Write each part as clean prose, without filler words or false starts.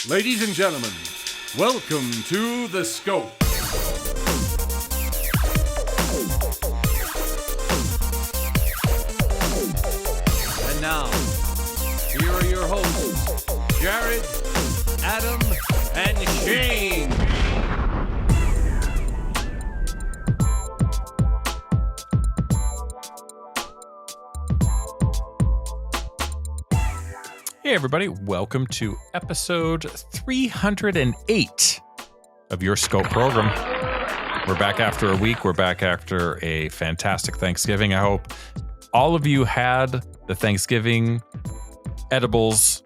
Ladies and gentlemen, welcome to The Scope. And now, here are your hosts, Jared, Adam, and Shane. Hey everybody, welcome to episode 308 of your Scope program. We're back after a week. We're back after a fantastic Thanksgiving. I hope all of you had the Thanksgiving edibles,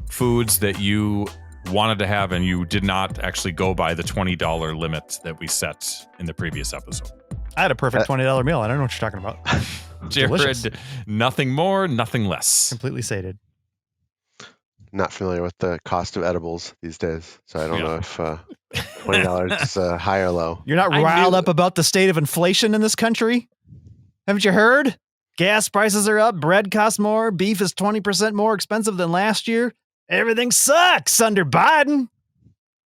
foods that you wanted to have, and you did not actually go by the $20 limit that we set in the previous episode. I had a perfect $20 meal. I don't know what you're talking about. Jared, Delicious. nothing more, nothing less. Completely sated. Not familiar with the cost of edibles these days, so I don't know if $20 is high or low. You're not riled up about the state of inflation in this country? Haven't you heard? Gas prices are up, bread costs more, beef is 20% more expensive than last year. Everything sucks under Biden.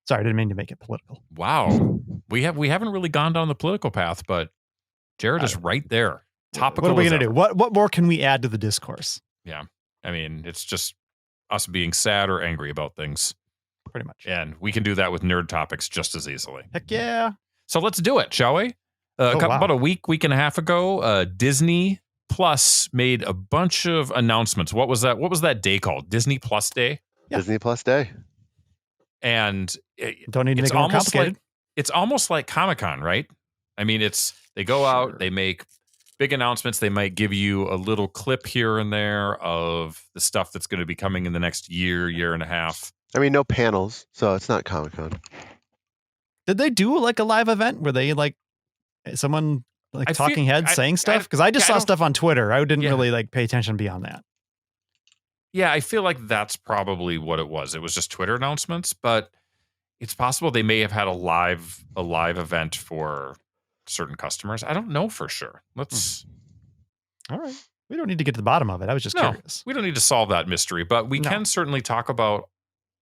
Sorry, I didn't mean to make it political. Wow. We haven't really gone down the political path, but Jared is right there. Topical. What are we going to do? What more can we add to the discourse? Yeah. I mean, it's just us being sad or angry about things. Pretty much. And we can do that with nerd topics just as easily. Heck yeah. So let's do it, shall we? About a week and a half ago, Disney Plus made a bunch of announcements. What was that? What was that day called? Disney Plus Day? Yeah. Disney Plus Day. And don't need to make it more complicated. It's almost like Comic-Con, right? I mean, they go out, they make big announcements. They might give you a little clip here and there of the stuff that's going to be coming in the next year and a half. I mean, no panels, so it's not Comic-Con. Did they do like a live event where they like someone like talking heads saying stuff? Because I just saw stuff on Twitter. I didn't really like pay attention beyond that. Yeah, I feel like that's probably what it was. It was just Twitter announcements, but it's possible they may have had a live event for certain customers. I don't know for sure. Let's. All right. We don't need to get to the bottom of it. I was just curious. We don't need to solve that mystery, but we can certainly talk about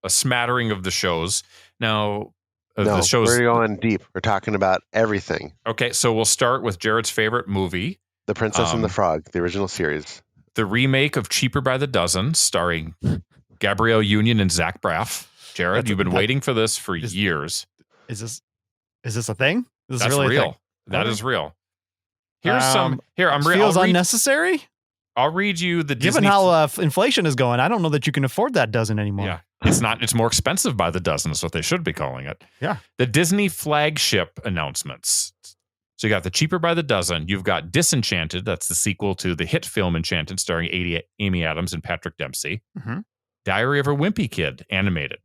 a smattering of the shows. Now, the shows. We're going deep. We're talking about everything. Okay, so we'll start with Jared's favorite movie, The Princess and the Frog, the original series. The remake of Cheaper by the Dozen, starring Gabrielle Union and Zach Braff. Jared, you've been waiting for this for years. Is this a thing? This That's is really real. A thing. That is real. Here's feels unnecessary. I'll read you the Given Disney. how inflation is going, I don't know that you can afford that dozen anymore. Yeah, it's not. It's more expensive by the dozen. Is what they should be calling it. Yeah. The Disney flagship announcements. So you got the Cheaper by the Dozen. You've got Disenchanted. That's the sequel to the hit film Enchanted, starring Amy Adams and Patrick Dempsey. Mm-hmm. Diary of a Wimpy Kid, animated.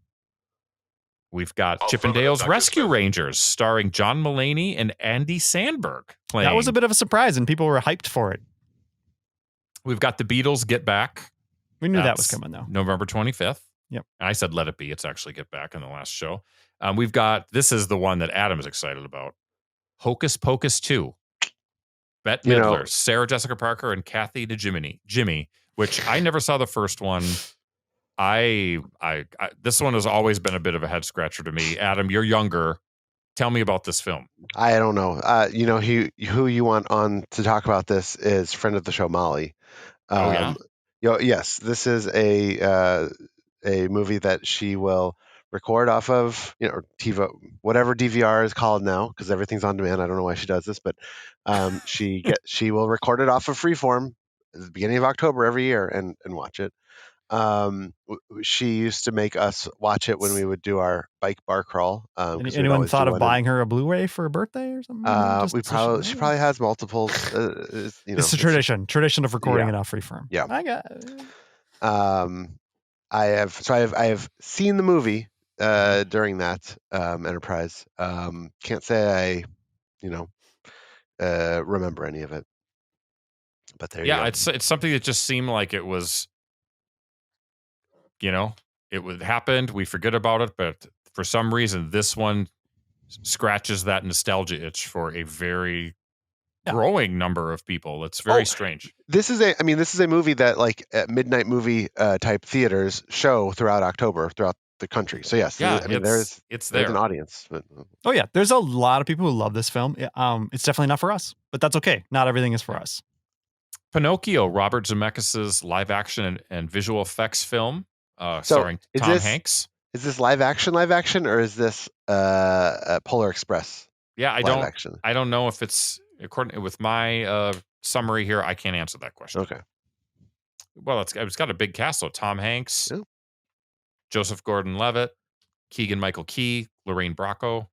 We've got Chip and Dale's Rescue Rangers, starring John Mulaney and Andy Samberg playing. That was a bit of a surprise, and people were hyped for it. We've got The Beatles Get Back. We knew that was coming, though. November 25th. Yep. And I said Let It Be. It's actually Get Back in the last show. We've got, this is the one that Adam is excited about, Hocus Pocus 2. Bette Midler, Sarah Jessica Parker, and Kathy Jimmy, which I never saw the first one. This one has always been a bit of a head scratcher to me. Adam, you're younger. Tell me about this film. I don't know. Who you want on to talk about this is friend of the show, Molly. Yes, this is a movie that she will record off of, TiVo, whatever DVR is called now, because everything's on demand. I don't know why she does this, but she will record it off of Freeform at the beginning of October every year and watch it. She used to make us watch it when we would do our bike bar crawl. Anyone thought of buying her a Blu-ray for a birthday or something? She probably has multiples. It's a tradition of recording it off Freeform. Yeah, I got it. I have seen the movie during that enterprise. Can't say I remember any of it. But there you go. It's something that just seemed like it was, it would happened. We forget about it, but for some reason, this one scratches that nostalgia itch for a very growing number of people. It's very strange. This is a movie that like at midnight movie type theaters show throughout October, throughout the country. So yes, Yeah, I mean there's there. an audience. But, Oh yeah, there's a lot of people who love this film. It's definitely not for us, but that's okay. Not everything is for us. Pinocchio, Robert Zemeckis' live action and visual effects film, starring Tom Hanks. Is this live action, or is this Polar Express? Yeah, action? I don't know if it's according with my summary here. I can't answer that question. Okay. Well, it's got a big cast though. Tom Hanks, Yeah. Joseph Gordon-Levitt, Keegan-Michael Key, Lorraine Bracco.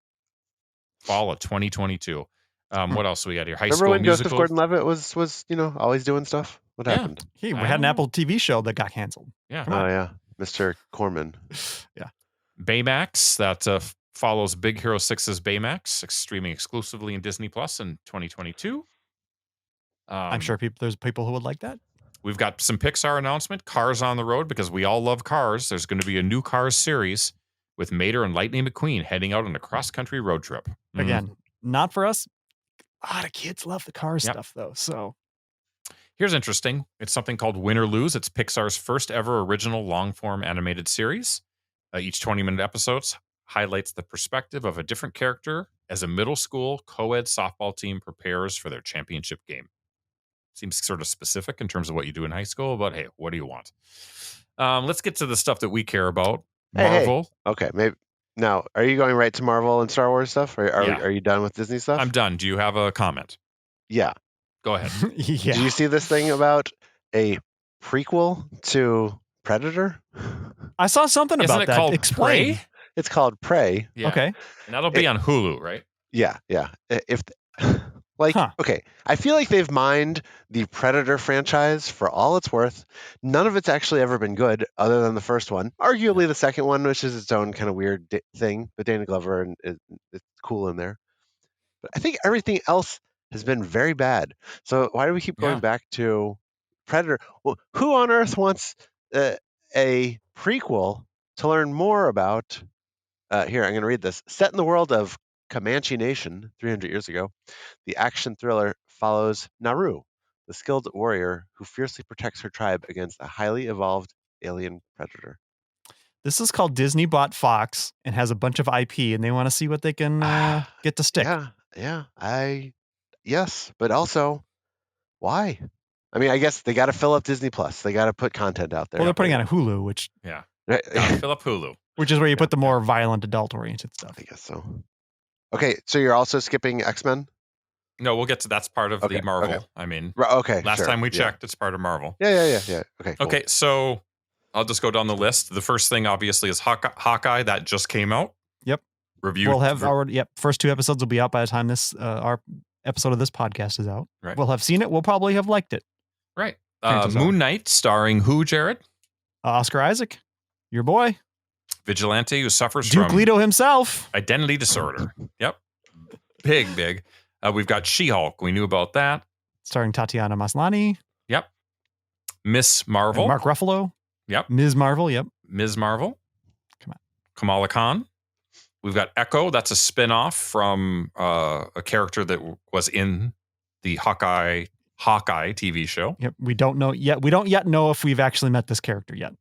Fall of 2022. What else we got here? High School when Musical. Joseph Gordon-Levitt was always doing stuff? What happened? We had an Apple TV show that got canceled. Yeah. Come on. Oh yeah, Mr. Corman. Yeah. Baymax that follows Big Hero 6's Baymax, streaming exclusively in Disney Plus in 2022. I'm sure there's people who would like that. We've got some Pixar announcement, Cars on the Road, because we all love cars. There's going to be a new Cars series with Mater and Lightning McQueen heading out on a cross-country road trip. Again, not for us. A lot of kids love the Cars stuff, though. So here's interesting. It's something called Win or Lose. It's Pixar's first ever original long-form animated series. Each 20-minute episodes highlights the perspective of a different character as a middle school co-ed softball team prepares for their championship game. Seems sort of specific in terms of what you do in high school, but hey, what do you want? Let's get to the stuff that we care about. Marvel. Hey. Okay, maybe. Now, are you going right to Marvel and Star Wars stuff? Or are you done with Disney stuff? I'm done. Do you have a comment? Yeah. Go ahead. Yeah. Do you see this thing about a prequel to Predator? I saw something Isn't about it that. called Explain. Prey? It's called Prey. Yeah. Okay. And that'll be on Hulu, right? Yeah. Okay, I feel like they've mined the Predator franchise for all it's worth. None of it's actually ever been good, other than the first one. Arguably the second one, which is its own kind of weird thing, but Dana Glover and it's cool in there. But I think everything else has been very bad. So why do we keep going back to Predator? Well, who on earth wants a prequel to learn more about? Here, I'm going to read this. Set in the world of Comanche Nation 300 years ago, the action thriller follows Naru, the skilled warrior who fiercely protects her tribe against a highly evolved alien predator. This is called Disney bought Fox and has a bunch of IP, and they want to see what they can get to stick. Yeah. Yes, but also, why? I mean, I guess they got to fill up Disney Plus. They got to put content out there. Well, they're putting on a Hulu, which gotta fill up Hulu, which is where you put the more violent, adult-oriented stuff. I guess so. Okay, so you're also skipping X-Men? No, we'll get to that's part of the Marvel. Okay. I mean, last time we checked, it's part of Marvel. Yeah. Okay. Cool. Okay, so I'll just go down the list. The first thing, obviously, is Hawkeye. That just came out. Yep. Review. We'll have first 2 episodes will be out by the time this our episode of this podcast is out. Right. We'll have seen it. We'll probably have liked it. Right. Moon Knight, starring who, Jared? Oscar Isaac, your boy. Vigilante who suffers Duke from Leto himself. Identity disorder. Yep. Big. We've got She-Hulk. We knew about that. Starring Tatiana Maslany. Yep. Miss Marvel. And Mark Ruffalo. Yep. Ms. Marvel. Yep. Ms. Marvel. Come on. Kamala Khan. We've got Echo. That's a spin-off from a character that was in the Hawkeye TV show. Yep. We don't know yet. We don't yet know if we've actually met this character yet.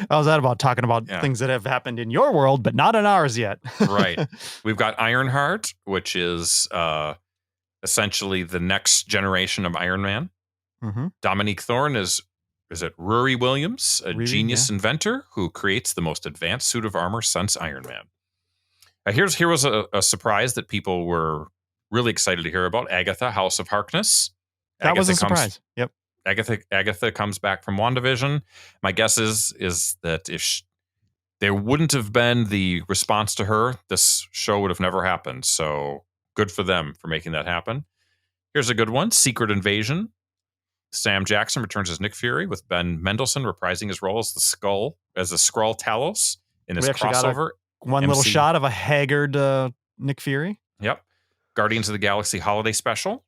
How's that about talking about things that have happened in your world, but not in ours yet? Right. We've got Ironheart, which is essentially the next generation of Iron Man. Mm-hmm. Dominique Thorne is it Rory Williams, a genius inventor who creates the most advanced suit of armor since Iron Man. Here was a surprise that people were really excited to hear about. Agatha, House of Harkness. That was a surprise. Yep. Agatha comes back from WandaVision. My guess is that if there wouldn't have been the response to her, this show would have never happened. So good for them for making that happen. Here's a good one. Secret Invasion. Sam Jackson returns as Nick Fury with Ben Mendelsohn reprising his role as the Skrull Talos in this crossover. One little shot of a haggard Nick Fury. Yep. Guardians of the Galaxy Holiday Special.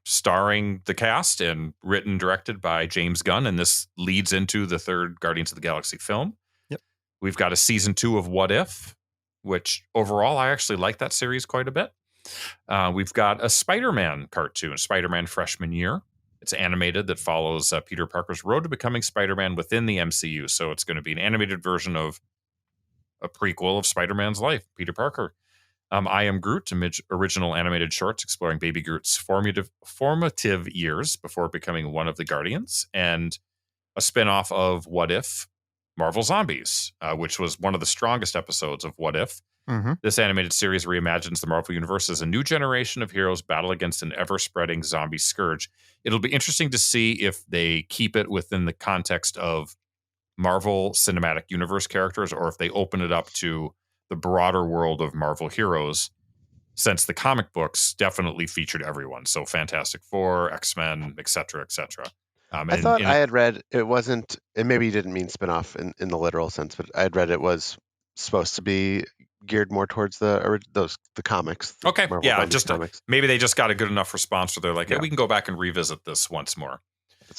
Starring the cast and written, directed by James Gunn, and this leads into the third Guardians of the Galaxy film. Yep. We've got a season 2 of What If, which overall I actually like that series quite a bit. We've got a Spider-Man cartoon, Spider-Man Freshman Year. It's animated that follows Peter Parker's road to becoming Spider-Man within the MCU. So it's going to be an animated version of a prequel of Spider-Man's life, Peter Parker. I Am Groot, original animated shorts exploring Baby Groot's formative years before becoming one of the Guardians, and a spin-off of What If, Marvel Zombies, which was one of the strongest episodes of What If. Mm-hmm. This animated series reimagines the Marvel Universe as a new generation of heroes battle against an ever-spreading zombie scourge. It'll be interesting to see if they keep it within the context of Marvel Cinematic Universe characters, or if they open it up to the broader world of Marvel heroes, since the comic books definitely featured everyone. So Fantastic Four, X-Men, etc., etc. I thought I had read it wasn't, and maybe you didn't mean spinoff in the literal sense, but I had read it was supposed to be geared more towards the comics. Okay, Marvel yeah, Zombies comics. Maybe they just got a good enough response where they're like, hey, we can go back and revisit this once more.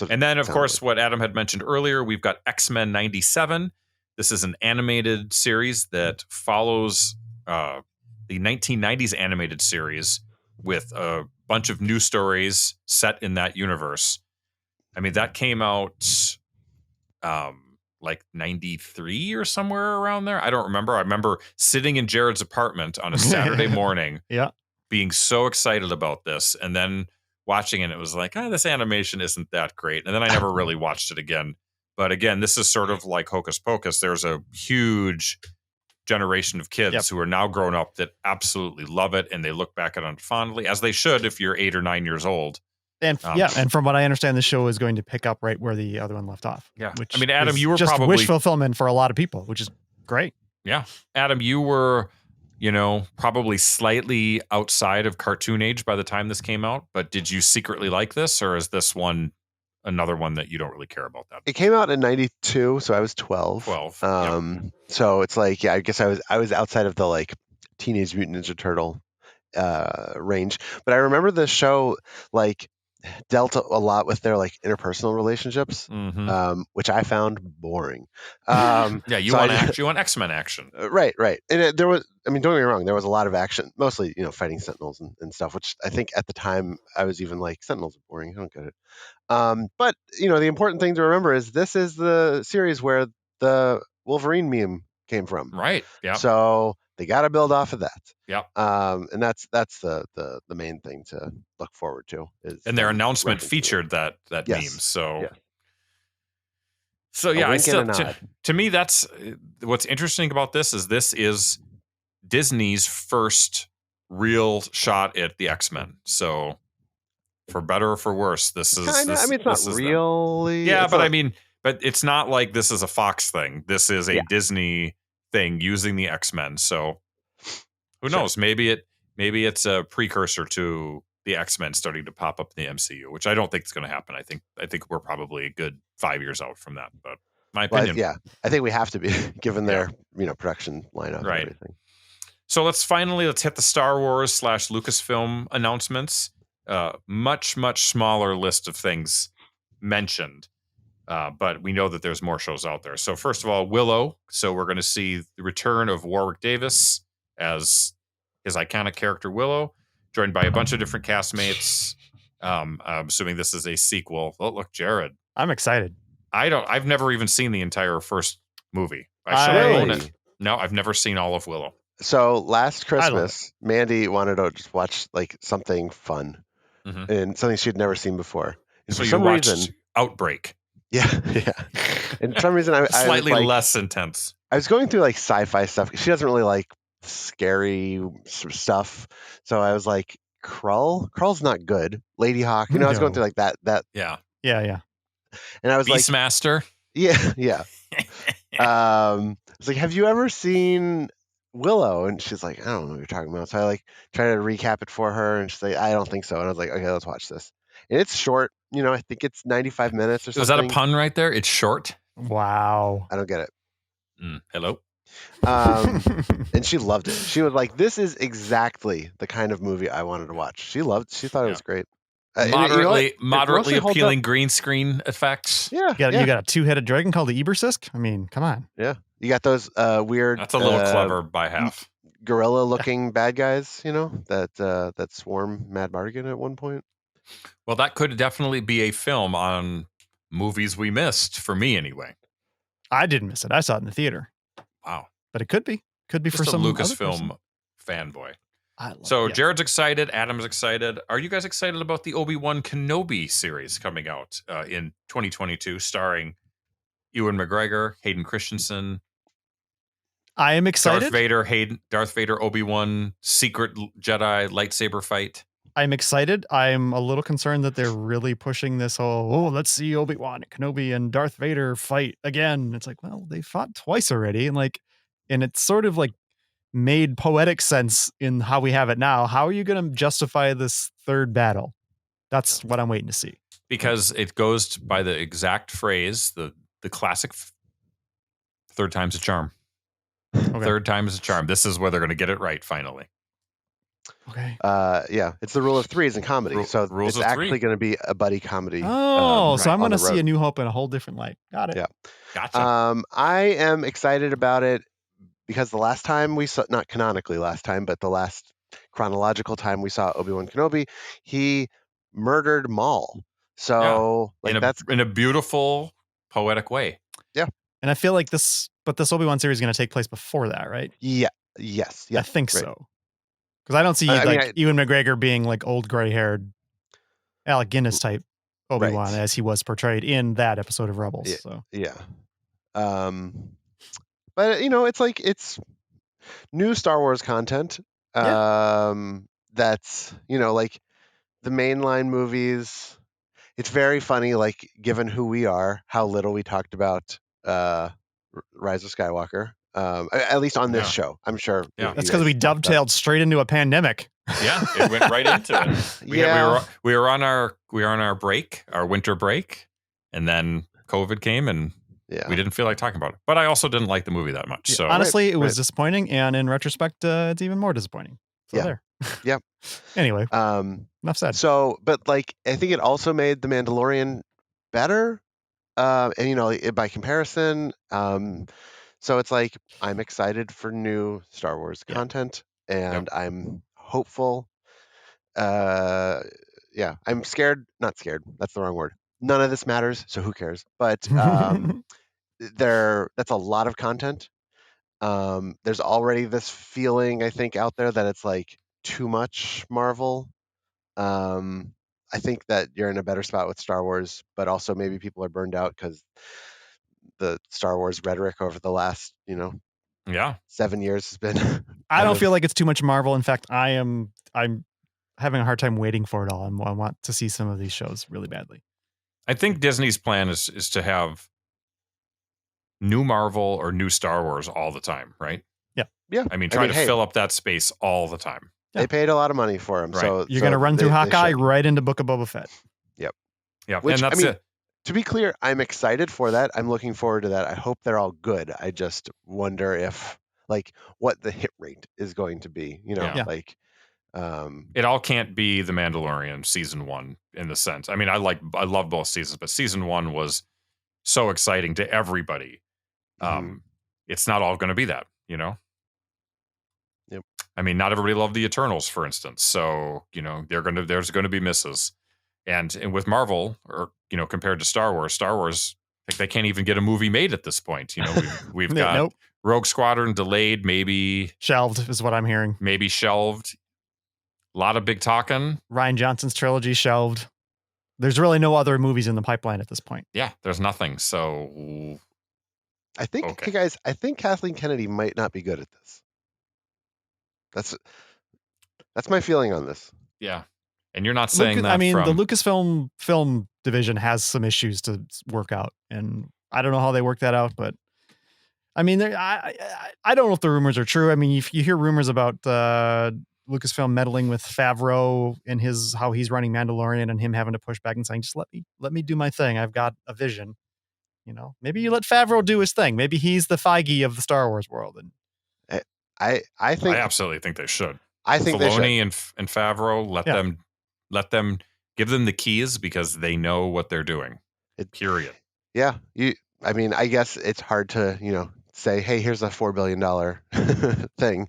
And then, of course, what Adam had mentioned earlier, we've got X-Men 97. This is an animated series that follows the 1990s animated series with a bunch of new stories set in that universe. I mean, that came out like 93 or somewhere around there. I don't remember. I remember sitting in Jared's apartment on a Saturday morning, being so excited about this, and then watching it. It was like, this animation isn't that great. And then I never really watched it again. But again, this is sort of like Hocus Pocus. There's a huge generation of kids who are now grown up that absolutely love it, and they look back at it fondly, as they should if you're 8 or 9 years old. And and from what I understand, the show is going to pick up right where the other one left off. Yeah, which I mean, Adam, you were just probably wish fulfillment for a lot of people, which is great. Yeah, Adam, you were, probably slightly outside of cartoon age by the time this came out. But did you secretly like this, or is this one another one that you don't really care about that? It came out in 92, so I was 12. So it's like, I guess I was outside of the like Teenage Mutant Ninja Turtle range. But I remember the show like dealt a lot with their like interpersonal relationships, which I found boring. You want X-Men action, right? And there was, don't get me wrong, there was a lot of action, mostly fighting Sentinels and stuff, which I think at the time I was even like, Sentinels are boring, I don't get it. But the important thing to remember is this is the series where the Wolverine meme came from, right? Yeah. So they got to build off of that. Yeah. And that's the main thing to look forward to. And their announcement featured that meme. So I still, to me, that's what's interesting about this is Disney's first real shot at the X-Men. So for better or for worse, this is kinda, it's not really. But it's not like this is a Fox thing. This is a Disney thing using the X-Men. So who knows? Maybe it's a precursor to the X-Men starting to pop up in the MCU, which I don't think is going to happen. I think we're probably a good 5 years out from that. But my opinion, I think we have to be given their production lineup, right? And everything. So let's hit the Star Wars / Lucasfilm announcements. Much smaller list of things mentioned. But we know that there's more shows out there. So first of all, Willow. So we're going to see the return of Warwick Davis as his iconic character Willow, joined by a bunch of different castmates. I'm assuming this is a sequel. Oh, look, Jared. I'm excited. I've never even seen the entire first movie. I should own it. No, I've never seen all of Willow. So last Christmas, Mandy wanted to just watch like something fun and something she'd never seen before. And so for some reason, Outbreak. Yeah. And for some reason, I slightly was, like, less intense. I was going through like sci-fi stuff. She doesn't really like scary stuff, so I was like, Krull's not good. Lady Hawk, I was going through like that. Yeah. And I was Beastmaster. Like, yeah. I was like, have you ever seen Willow? And she's like, I don't know what you're talking about. So I like try to recap it for her, and she's like, I don't think so. And I was like, okay, let's watch this. And it's short. I think it's 95 minutes or something. Was that a pun right there? It's short. Wow. I don't get it. Hello. And she loved it. She was like, this is exactly the kind of movie I wanted to watch. She thought it was great. Moderately appealing green screen effects. Yeah. You got a two-headed dragon called the Ebersisk? I mean, come on. Yeah. You got those weird. That's a little clever by half. Gorilla looking bad guys, that swarm Mad Mardigan at one point. Well, that could definitely be a film on movies we missed, for me anyway. I didn't miss it. I saw it in the theater. Wow. But it could be. Could be Just for a some Lucasfilm fanboy. So Jared's excited. Adam's excited. Are you guys excited about the Obi-Wan Kenobi series coming out in 2022, starring Ewan McGregor, Hayden Christensen? I am excited. Darth Vader, Obi-Wan, secret Jedi lightsaber fight. I'm excited. I'm a little concerned that they're really pushing this whole, let's see Obi-Wan, Kenobi, and Darth Vader fight again. It's like, well, they fought twice already. And it's sort of like made poetic sense in how we have it now. How are you going to justify this third battle? That's what I'm waiting to see. Because it goes by the exact phrase, the classic third time's a charm. Okay. Third time is a charm. This is where they're going to get it right finally. Okay. Yeah, it's the rule of threes in comedy. So it's actually going to be a buddy comedy. Oh, so I'm going to see A New Hope in a whole different light. Got it. Yeah. Gotcha. I am excited about it because the last time we saw, not canonically last time, but the last chronological time we saw Obi-Wan Kenobi, he murdered Maul. So that's in a beautiful, poetic way. Yeah. And I feel like this Obi-Wan series is going to take place before that, right? Yeah. Yes. Yeah. I think so. Because I don't see Ewan McGregor being like old gray-haired Alec Guinness type Obi-Wan as he was portrayed in that episode of Rebels. Yeah. So. Yeah. But it's new Star Wars content. That's like the mainline movies. It's very funny, like given who we are, how little we talked about Rise of Skywalker. At least on this show, I'm sure. Yeah, that's because we dovetailed straight into a pandemic. Yeah, it went right into it. We were on our break, our winter break, and then COVID came, and we didn't feel like talking about it. But I also didn't like the movie that much. So honestly, it was disappointing, and in retrospect, it's even more disappointing. So there. Yeah. Anyway, enough said. So, but I think it also made The Mandalorian better, and by comparison. So it's like I'm excited for new Star Wars content, and I'm hopeful. I'm scared. Not scared. That's the wrong word. None of this matters, so who cares? But that's a lot of content. There's already this feeling, I think, out there that it's like too much Marvel. I think that you're in a better spot with Star Wars, but also maybe people are burned out because the Star Wars rhetoric over the last, 7 years has been. I don't feel like it's too much Marvel. In fact, I'm having a hard time waiting for it all. I want to see some of these shows really badly. I think Disney's plan is to have new Marvel or new Star Wars all the time, right? Yeah. Yeah. I mean, try to fill up that space all the time. They paid a lot of money for him. Right. So you're going to run through Hawkeye right into Book of Boba Fett. Yep. Yeah. Which, and that's it. To be clear, I'm excited for that. I'm looking forward to that. I hope they're all good. I just wonder if what the hit rate is going to be, it all can't be The Mandalorian season 1 in the sense. I mean, I love both seasons, but season 1 was so exciting to everybody. It's not all going to be that, Yep. I mean, not everybody loved the Eternals, for instance. So, there's going to be misses. And with Marvel, or, compared to Star Wars, they can't even get a movie made at this point. We've got Rogue Squadron delayed, maybe shelved is what I'm hearing. Maybe shelved. A lot of big talking. Ryan Johnson's trilogy shelved. There's really no other movies in the pipeline at this point. Yeah, there's nothing. So I think, hey guys, I think Kathleen Kennedy might not be good at this. That's my feeling on this. Yeah. And you're not saying that. I mean, the Lucasfilm film division has some issues to work out, and I don't know how they work that out, but I mean, I don't know if the rumors are true. I mean, if you hear rumors about Lucasfilm meddling with Favreau and how he's running Mandalorian, and him having to push back and saying, just let me do my thing. I've got a vision. Maybe you let Favreau do his thing. Maybe he's the Feige of the Star Wars world. And I absolutely think they should. I think Filoni and Favreau, let them give them the keys because they know what they're doing. Period. Yeah. I guess it's hard to, say, hey, here's a $4 billion thing,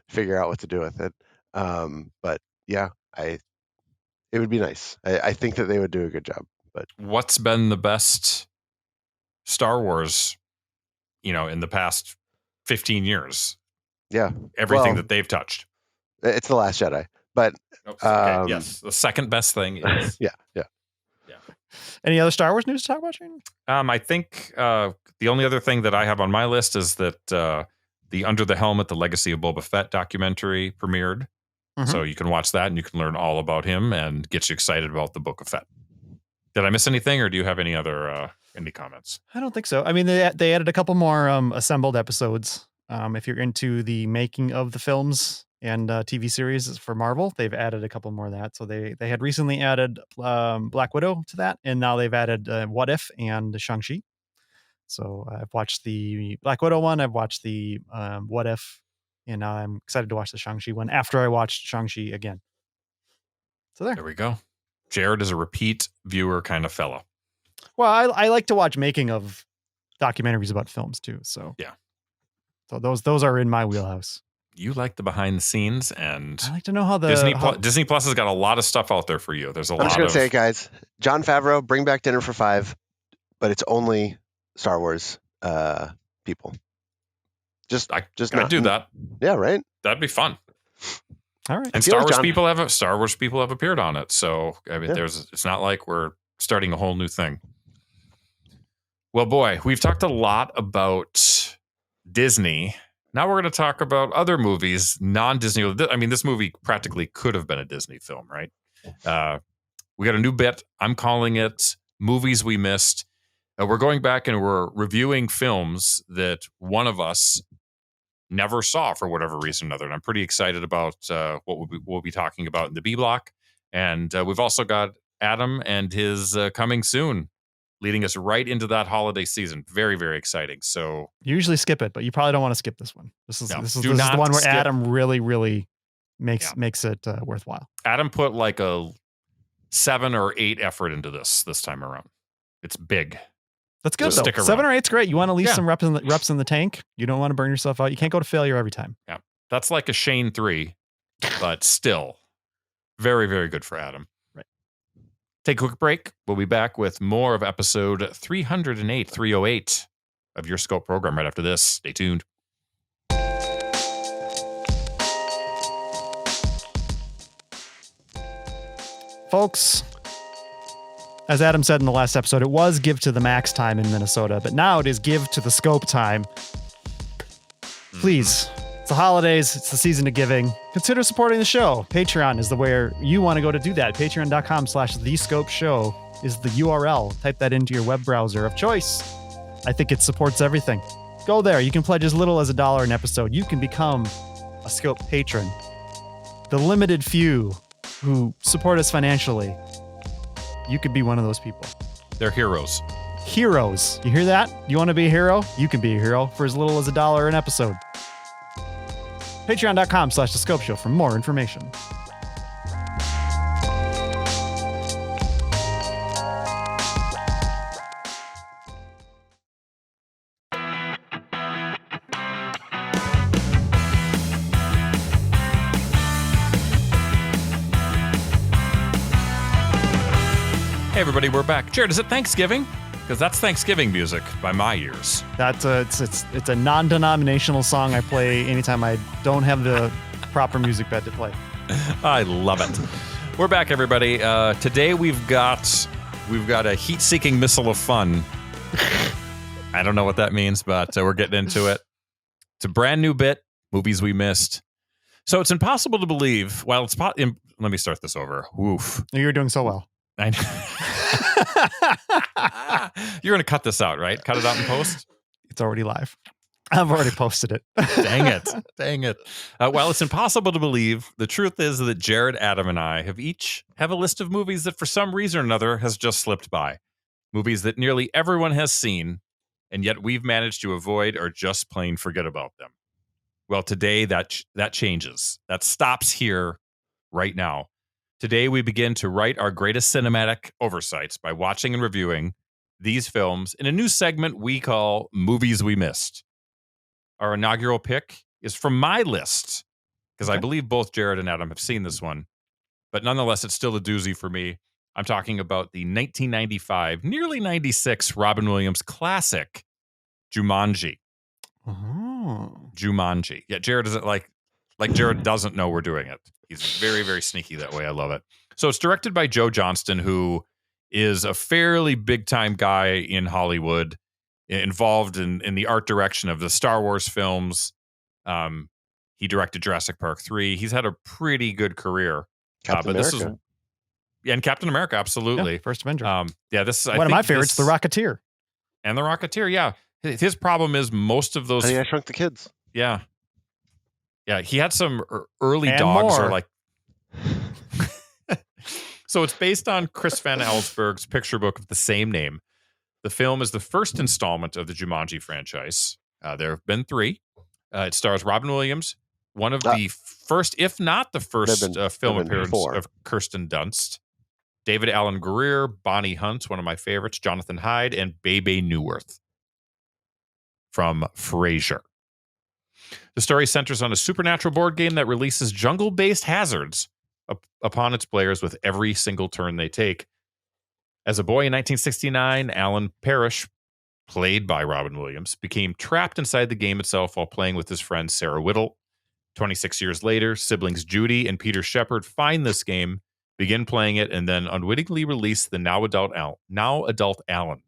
figure out what to do with it. But yeah, It would be nice. I think that they would do a good job. But what's been the best Star Wars, in the past 15 years? Yeah. Everything that they've touched. It's The Last Jedi. But okay, yes. The second best thing is yeah. Any other Star Wars news to talk about, Shane? I think the only other thing that I have on my list is that the Under the Helmet, The Legacy of Boba Fett documentary premiered. Mm-hmm. So you can watch that and you can learn all about him and get you excited about the Book of Fett. Did I miss anything, or do you have any other any comments? I don't think so. I mean, they added a couple more assembled episodes. If you're into the making of the films and TV series for Marvel, they've added a couple more of that. So they had recently added Black Widow to that, and now they've added What If and Shang-Chi. So I've watched the Black Widow one, I've watched the What If, and now I'm excited to watch the Shang-Chi one after I watched Shang-Chi again. So there we go. Jared is a repeat viewer kind of fella. Well, I like to watch making of documentaries about films too. So yeah. So those are in my wheelhouse. You like the behind the scenes, and I like to know how Disney Plus has got a lot of stuff out there for you. There's a lot. I'm just gonna say it, guys. Jon Favreau, bring back Dinner for Five, but it's only Star Wars people. Just not do that. Yeah, right. That'd be fun. All right. And Star Wars people have appeared on it. So I mean, it's not like we're starting a whole new thing. Well, boy, we've talked a lot about Disney. Now we're going to talk about other movies, non-Disney. I mean, this movie practically could have been a Disney film, right? We got a new bit. I'm calling it Movies We Missed. We're going back and we're reviewing films that one of us never saw for whatever reason or another. And I'm pretty excited about what we'll be talking about in the B block. And we've also got Adam and his coming soon, leading us right into that holiday season. Very, very exciting. So you usually skip it, but you probably don't want to skip this one. This is the one where skip. Adam really, really makes it worthwhile. Adam put like a 7 or 8 effort into this time around. It's big. That's good, though. 7 or 8's great. You want to leave some reps in the tank. You don't want to burn yourself out. You can't go to failure every time. Yeah. That's like a Shane 3, but still very, very good for Adam. Right. Take a quick break. We'll be back with more of episode 308 of your Scope program right after this. Stay tuned. Folks, as Adam said in the last episode, it was Give to the Max time in Minnesota, but now it is Give to the Scope time. Please, it's the holidays, it's the season of giving. Consider supporting the show. Patreon is the where you want to go to do that. Patreon.com/thescopeshow is the URL. Type that into your web browser of choice. I think it supports everything. Go there. You can pledge as little as $1 an episode. You can become a Scope patron. The limited few who support us financially, you could be one of those people. They're heroes. Heroes. You hear that? You want to be a hero? You can be a hero for as little as $1 an episode. Patreon.com/The Scope Show for more information. Hey everybody, we're back. Jared, is it Thanksgiving? Because that's Thanksgiving music by my ears. That's it's a non-denominational song I play anytime I don't have the proper music bed to play. I love it. We're back, everybody. Today we've got a heat-seeking missile of fun. I don't know what that means, but we're getting into it. It's a brand new bit, Movies We Missed. So it's impossible to believe. Well, let me start this over. Woof. You're doing so well. I know. You're going to cut this out, right? Cut it out in post? It's already live. I've already posted it. Dang it. While it's impossible to believe, the truth is that Jared, Adam, and I each have a list of movies that for some reason or another has just slipped by. Movies that nearly everyone has seen, and yet we've managed to avoid or just plain forget about them. Well, today that changes. That stops here right now. Today, we begin to write our greatest cinematic oversights by watching and reviewing these films in a new segment we call Movies We Missed. Our inaugural pick is from my list, because I believe both Jared and Adam have seen this one. but nonetheless, it's still a doozy for me. I'm talking about the 1995, nearly 96 Robin Williams classic, Jumanji. Oh. Jumanji. Yeah, Jared doesn't like Jared doesn't know we're doing it. He's very, very sneaky that way. I love it. So it's directed by Joe Johnston, who is a fairly big time guy in Hollywood, involved in the art direction of the Star Wars films. He directed Jurassic Park 3. He's had a pretty good career. Captain America. And Captain America, absolutely. Yeah, First Avenger. This is one of my favorites, The Rocketeer. And The Rocketeer, yeah. His problem is most of those. Honey, I Shrunk the Kids. Yeah. Yeah, he had some early And dogs more. are like. So it's based on Chris Van Allsburg's picture book of the same name. The film is the first installment of the Jumanji franchise. There have been 3. It stars Robin Williams, one of the first, if not the first, film appearance of Kirsten Dunst, David Alan Grier, Bonnie Hunt, one of my favorites, Jonathan Hyde, and Bebe Neuwirth from Frasier. The story centers on a supernatural board game that releases jungle-based hazards upon its players with every single turn they take. As a boy in 1969, Alan Parrish, played by Robin Williams, became trapped inside the game itself while playing with his friend Sarah Whittle. 26 years later, siblings Judy and Peter Shepard find this game, begin playing it, and then unwittingly release the now adult Alan.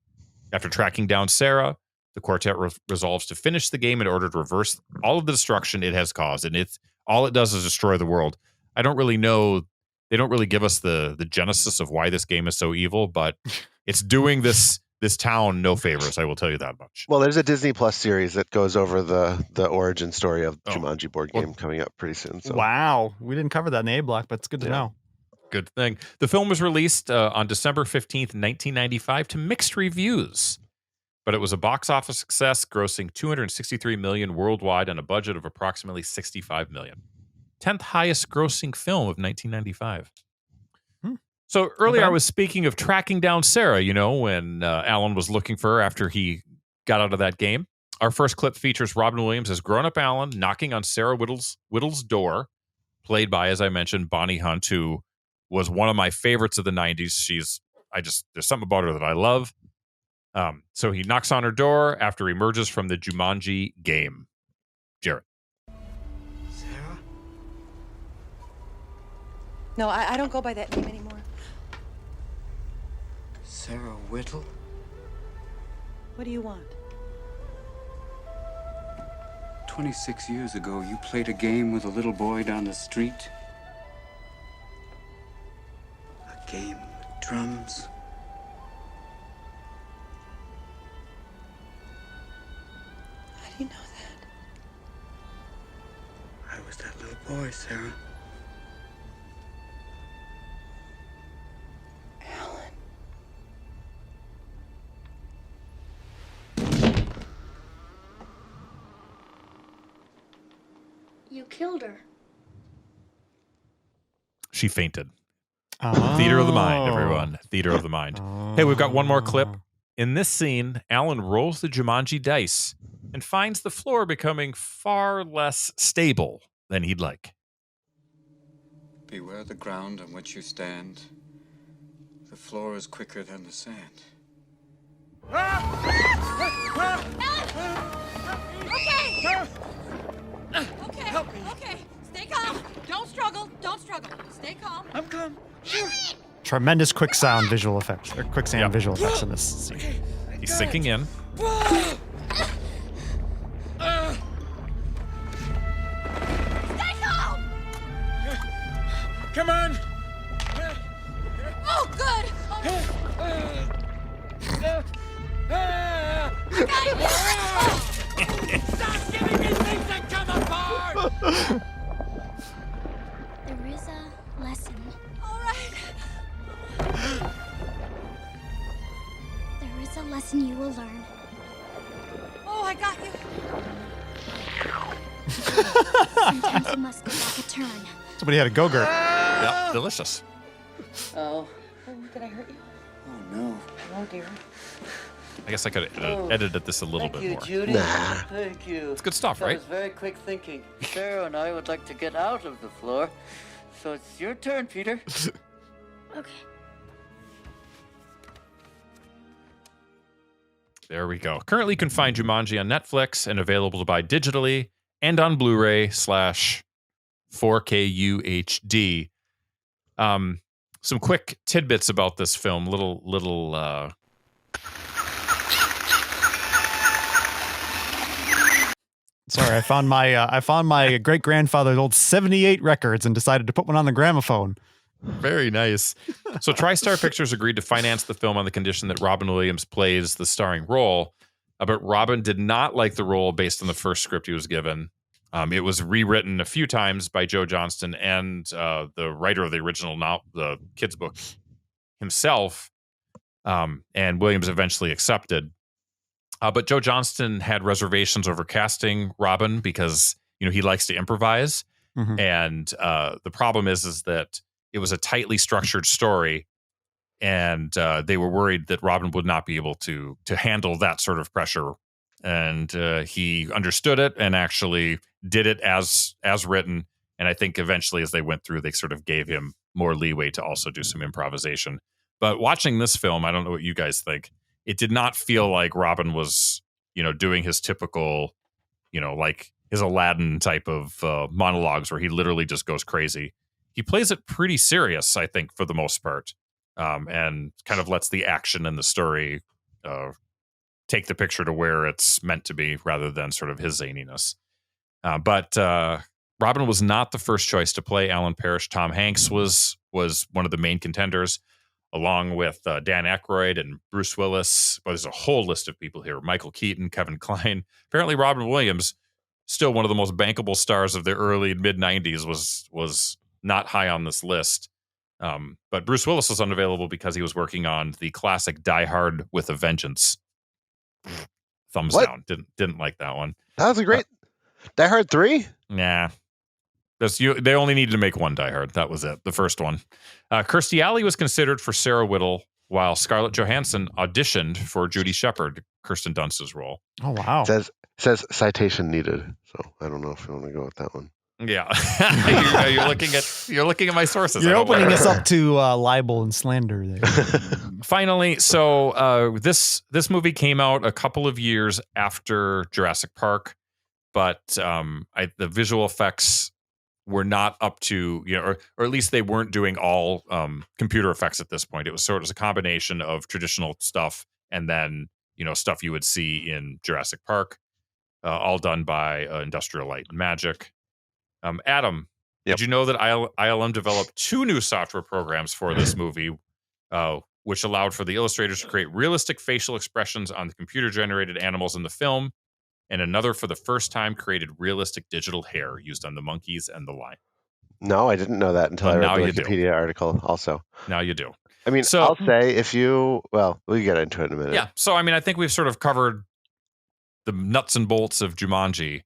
After tracking down Sarah, the quartet resolves to finish the game in order to reverse all of the destruction it has caused, and all it does is destroy the world. I don't really know. They don't really give us the genesis of why this game is so evil, but it's doing this town no favors. I will tell you that much. Well, there's a Disney Plus series that goes over the origin story of Jumanji board game coming up pretty soon. So. Wow, we didn't cover that in A Block, but it's good to know. Good thing. The film was released on December 15th, 1995 to mixed reviews, but it was a box office success, grossing $263 million worldwide on a budget of approximately $65 million. 10th highest grossing film of 1995. So earlier I was speaking of tracking down Sarah, when Alan was looking for her after he got out of that game. Our first clip features Robin Williams as grown-up Alan knocking on Sarah Whittle's door, played by, as I mentioned, Bonnie Hunt, who was one of my favorites of the 90s. There's something about her that I love. So he knocks on her door after he emerges from the Jumanji game. Jared. Sarah? No, I don't go by that name anymore. Sarah Whittle? What do you want? 26 years ago, you played a game with a little boy down the street. A game with drums. How do you know that? I was that little boy, Sarah. Alan. You killed her. She fainted. Theater of the mind, everyone. Theater of the mind. Hey, we've got one more clip. In this scene, Alan rolls the Jumanji dice and finds the floor becoming far less stable than he'd like. Beware the ground on which you stand. The floor is quicker than the sand. Okay. Stay calm. Don't struggle. Stay calm. I'm calm. Tremendous quicksand visual effects visual effects in this scene. He's sinking in. Stay calm. Come on! Oh, good. Stop giving me things that come apart! There is a lesson. All right. There is a lesson you will learn. Oh, I got you. Sometimes you must go back a turn. Somebody had a go-gurt. Yep, delicious. Oh, did I hurt you? Oh, no. Oh, dear. I guess I could have edited this a little bit more. Judy. Nah. Thank you. It's good stuff, That right? was very quick thinking. Sarah and I would like to get out of the floor. So it's your turn, Peter. Okay. There we go. Currently, you can find Jumanji on Netflix and available to buy digitally and on Blu-ray / 4K UHD. Some quick tidbits about this film. Sorry, I found my great grandfather's old '78 records and decided to put one on the gramophone. Very nice. So TriStar Pictures agreed to finance the film on the condition that Robin Williams plays the starring role, but Robin did not like the role based on the first script he was given. It was rewritten a few times by Joe Johnston and the writer of the original the kids' book himself, and Williams eventually accepted. But Joe Johnston had reservations over casting Robin because he likes to improvise, and the problem is that it was a tightly structured story, and they were worried that Robin would not be able to handle that sort of pressure. And he understood it and actually did it as written. And I think eventually, as they went through, they sort of gave him more leeway to also do some improvisation. But watching this film, I don't know what you guys think. It did not feel like Robin was, doing his typical, like his Aladdin type of monologues where he literally just goes crazy. He plays it pretty serious, I think, for the most part, and kind of lets the action and the story take the picture to where it's meant to be rather than sort of his zaniness. But Robin was not the first choice to play Alan Parrish. Tom Hanks was one of the main contenders, along with Dan Aykroyd and Bruce Willis. Well, there's a whole list of people here. Michael Keaton, Kevin Kline. Apparently, Robin Williams, still one of the most bankable stars of the early and mid-'90s, was not high on this list. But Bruce Willis was unavailable because he was working on the classic Die Hard with a Vengeance. Thumbs down. Didn't like that one. That was a great Die Hard 3? Nah. They only needed to make one Die Hard. That was it. The first one. Kirstie Alley was considered for Sarah Whittle, while Scarlett Johansson auditioned for Judy Shepard, Kirsten Dunst's role. Oh, wow. Says citation needed. So I don't know if you want to go with that one. Yeah. you're looking at my sources. You're opening us up to libel and slander there. Finally, so this movie came out a couple of years after Jurassic Park, but the visual effects were not up to, or at least they weren't doing all computer effects at this point. It was sort of a combination of traditional stuff and then, stuff you would see in Jurassic Park, all done by Industrial Light and Magic. Adam, Yep. Did you know that ILM developed 2 new software programs for this movie, which allowed for the illustrators to create realistic facial expressions on the computer-generated animals in the film, and another for the first time created realistic digital hair used on the monkeys and the lion? No, I didn't know that until I read the Wikipedia article also. Now you do. I mean, So, I'll say we'll get into it in a minute. Yeah. So, I think we've sort of covered the nuts and bolts of Jumanji.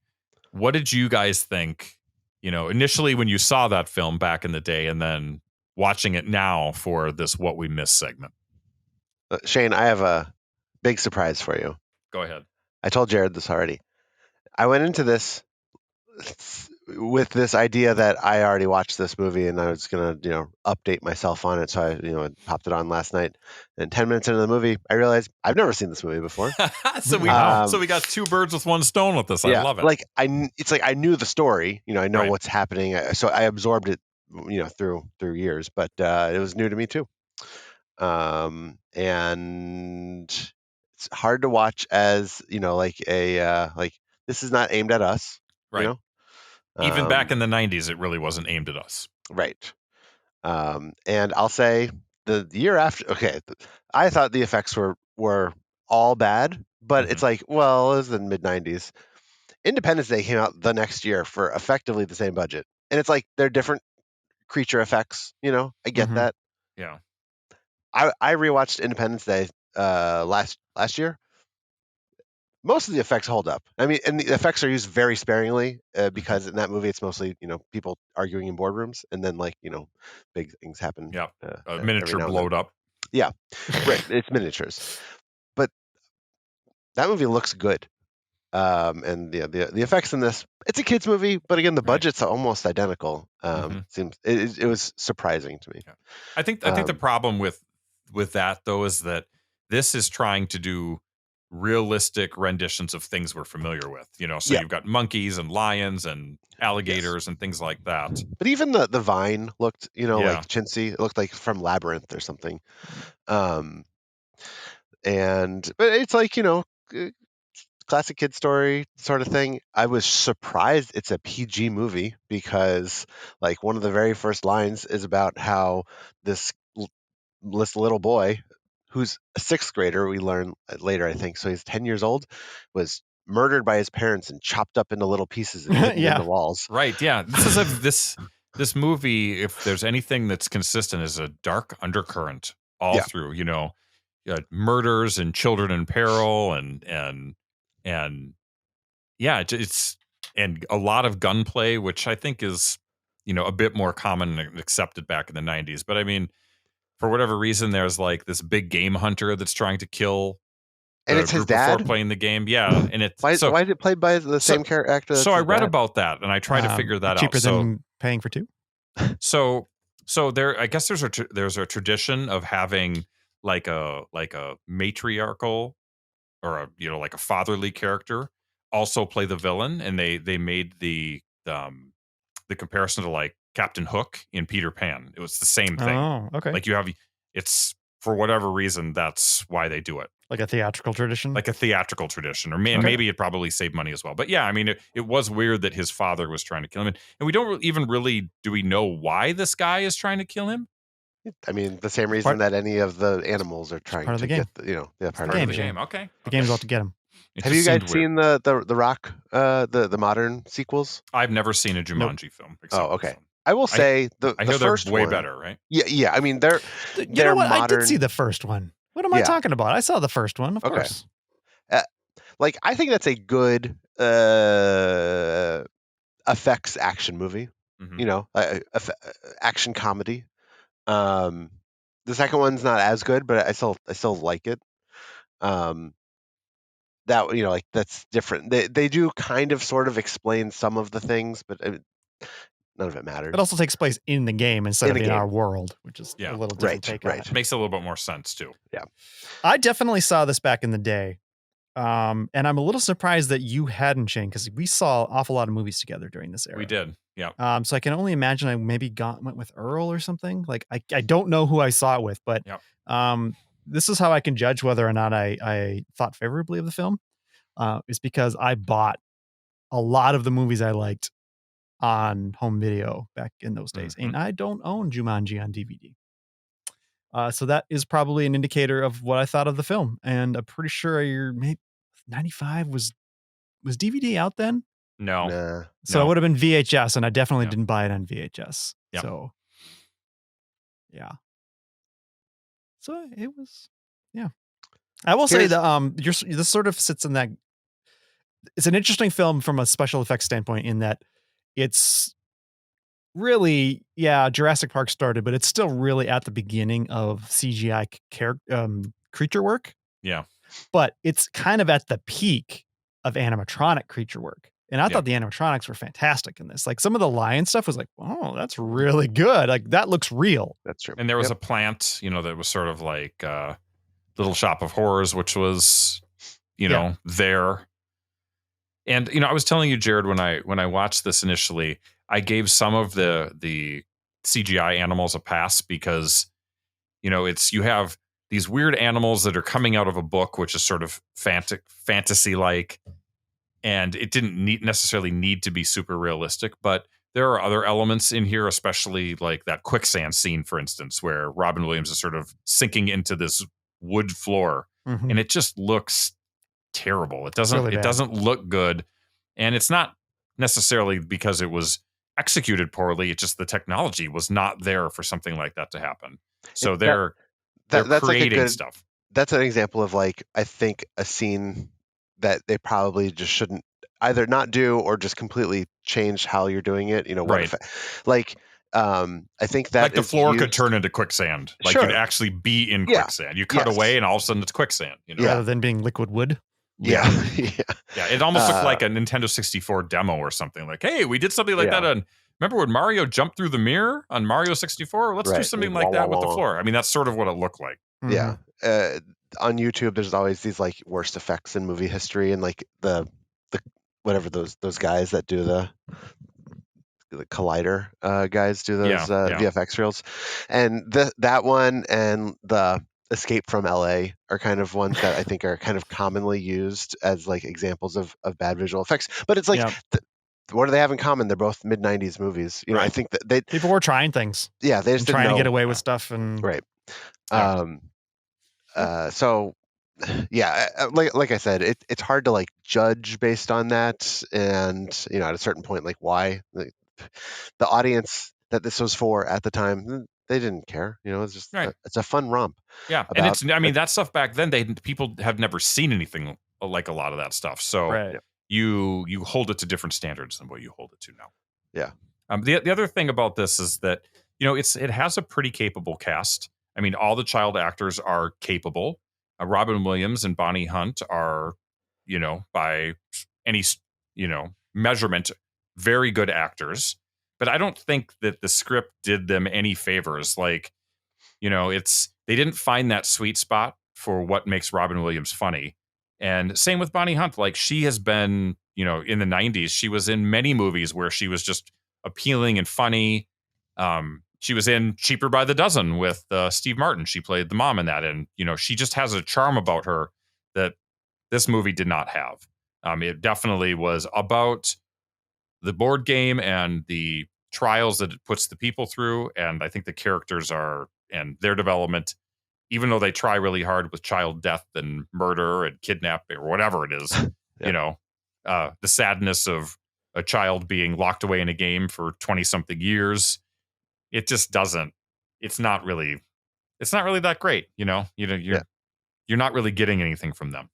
What did you guys think, initially when you saw that film back in the day and then watching it now for this What We Missed segment? Shane, I have a big surprise for you. Go ahead. I told Jared this already. I went into this with this idea that I already watched this movie and I was going to, update myself on it. So I, popped it on last night, and 10 minutes into the movie, I realized I've never seen this movie before. So we got 2 birds with 1 stone with this. I love it. It's like I knew the story, I know what's happening. So I absorbed it, through years, but it was new to me too. And it's hard to watch as, this is not aimed at us, right? Even back in the 90s, it really wasn't aimed at us. Right. And I'll say the year after, I thought the effects were all bad, but it's like, well, it was the mid 90s. Independence Day came out the next year for effectively the same budget. And it's like, they're different creature effects, I get that. Yeah. I rewatched Independence Day last year. Most of the effects hold up. And the effects are used very sparingly because in that movie it's mostly people arguing in boardrooms, and then big things happen. Yeah, miniature blowed up. Yeah, right. It's miniatures, but that movie looks good. And the effects in this, it's a kids movie, but again, the budget's almost identical. Seems it was surprising to me. Yeah. I think the problem with that though is that this is trying to do realistic renditions of things we're familiar with. So you've got monkeys and lions and alligators and things like that. But even the vine looked, like chintzy. It looked like from Labyrinth or something. But it's like, classic kid story sort of thing. I was surprised it's a PG movie because like one of the very first lines is about how this little boy who's a sixth grader, we learn later, I think. So he's 10 years old, was murdered by his parents and chopped up into little pieces and hidden in the walls. Right. Yeah. This movie, if there's anything that's consistent, is a dark undercurrent all through, murders and children in peril and it's and a lot of gunplay, which I think is, a bit more common and accepted back in the 90s. But I mean, for whatever reason, there's like this big game hunter that's trying to kill. And it's his dad before playing the game. Yeah. And why is it played by the same character? So I read about that and I tried to figure that cheaper out. Than paying for two. So there, I guess there's a tradition of having like a matriarchal or like a fatherly character also play the villain. And they made the comparison to like Captain Hook in Peter Pan. It was the same thing. Oh, okay. Like it's for whatever reason, that's why they do it. Like a theatrical tradition? Or maybe it probably saved money as well. But yeah, I mean, it was weird that his father was trying to kill him. And we don't even really, do we know why this guy is trying to kill him? I mean, the same reason that any of the animals are trying to get, part of the game. Okay. The game's out to get him. Have you guys seen the Rock, the modern sequels? I've never seen a Jumanji film. Oh, okay. I will say I hear first they're way one, better, right? Yeah. I mean, they're know what? modern. I did see the first one. What am I talking about? I saw the first one, of course. Like, I think that's a good effects action movie. Action comedy. The second one's not as good, but I still like it. That like that's different. They do kind of sort of explain some of the things, but none of it matters. It also takes place in the game instead of in our world, which is a little different take on it. Makes a little bit more sense too. Yeah. I definitely saw this back in the day. And I'm a little surprised that you hadn't, Shane, because we saw an awful lot of movies together during this era. We did. Yeah. So I can only imagine I maybe went with Earl or something. Like I don't know who I saw it with, but this is how I can judge whether or not I thought favorably of the film. Is because I bought a lot of the movies I liked on home video back in those days. And I don't own Jumanji on DVD. So that is probably an indicator of what I thought of the film. And I'm pretty sure maybe 95 was DVD out then? No. Nah. So it would have been VHS, and I definitely didn't buy it on VHS. Yep. So yeah. So it was, I will say that this sort of sits in that. It's an interesting film from a special effects standpoint in that it's really, Jurassic Park started, but it's still really at the beginning of CGI creature work. Yeah. But it's kind of at the peak of animatronic creature work. And I thought the animatronics were fantastic in this. Like some of the lion stuff was like, oh, that's really good. Like that looks real. That's true. And there was a plant, that was sort of like Little Shop of Horrors, which was, there. And, I was telling you, Jared, when I watched this initially, I gave some of the CGI animals a pass because, you have these weird animals that are coming out of a book, which is sort of fantasy-like, and it didn't necessarily need to be super realistic, but there are other elements in here, especially like that quicksand scene, for instance, where Robin Williams is sort of sinking into this wood floor, and it just looks terrible. It doesn't look good, and it's not necessarily because it was executed poorly. It's just the technology was not there for something like that to happen. So they're creating like stuff. That's an example of like, I think a scene that they probably just shouldn't either not do or just completely change how you're doing it. Right. I think that like the floor could turn into quicksand. Like you'd actually be in quicksand. You cut away and all of a sudden it's quicksand. Rather than being liquid wood. Yeah. Yeah, it almost looked like a Nintendo 64 demo or something. Like, hey, we did something like that on. Remember when Mario jumped through the mirror on Mario 64? Let's do something like that with the floor. I mean, that's sort of what it looked like. Yeah. On YouTube, there's always these like worst effects in movie history, and like the whatever those guys that do the Collider guys do those VFX reels, and that one and the Escape from LA are kind of ones that I think are kind of commonly used as like examples of bad visual effects. But it's like, what do they have in common? They're both mid '90s movies. You know, I think that people were trying things. Yeah, they just trying to get away with stuff, and right. So yeah, like I said, it's hard to like judge based on that, and you know, at a certain point, like why the audience that this was for at the time, they didn't care. You know, it's just it's a fun romp. Yeah, and it's that stuff back then, people have never seen anything like a lot of that stuff. So you hold it to different standards than what you hold it to now. Yeah. The other thing about this is that, you know, it has a pretty capable cast. I mean, all the child actors are capable. Robin Williams and Bonnie Hunt are, you know, by any, you know, measurement, very good actors. But I don't think that the script did them any favors. Like, you know, they didn't find that sweet spot for what makes Robin Williams funny. And same with Bonnie Hunt. Like, she has been, you know, in the 90s, she was in many movies where she was just appealing and funny. She was in Cheaper by the Dozen with Steve Martin. She played the mom in that. And, you know, she just has a charm about her that this movie did not have. It definitely was about the board game and the trials that it puts the people through. And I think the characters and their development, even though they try really hard with child death and murder and kidnapping or whatever it is, you know, the sadness of a child being locked away in a game for 20 something years. It just doesn't, it's not really that great. You know, you're not really getting anything from them.